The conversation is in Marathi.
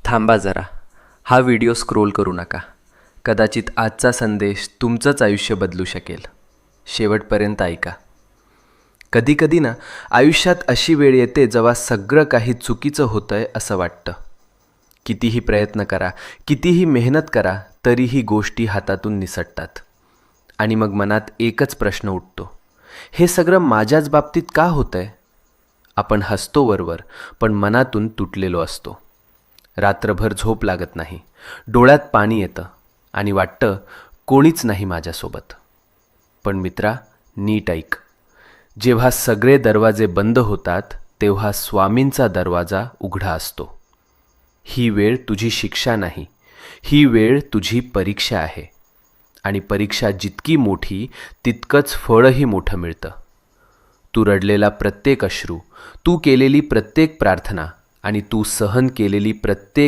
थांबा जरा. हा व्हिडिओ स्क्रोल करू नका. कदाचित आजचा संदेश तुमचंच आयुष्य बदलू शकेल. शेवटपर्यंत ऐका. कधीकधी ना आयुष्यात अशी वेळ येते जेव्हा सगळं काही चुकीचं होतंय असं वाटतं. कितीही प्रयत्न करा, कितीही मेहनत करा, तरीही गोष्टी हातातून निसटतात. आणि मग मनात एकच प्रश्न उठतो, हे सगळं माझ्याच बाबतीत का होतंय? आपण हसतो वरवर, पण मनातून तुटलेलो असतो. रात्रभर झोप लागत नाही, डोळ्यात पाणी येतं आणि वाटतं कोणीच नाही माझ्यासोबत. पण मित्रा, नीट ऐक. जेव्हा सगळे दरवाजे बंद होतात तेव्हा स्वामींचा दरवाजा उघडा असतो. ही वेळ तुझी शिक्षा नाही, ही वेळ तुझी परीक्षा आहे. आणि परीक्षा जितकी मोठी तितकंच फळही मोठं मिळतं. तू रडलेला प्रत्येक अश्रू, तू केलेली प्रत्येक प्रार्थना आणि तू सहन केलेली प्रत्येक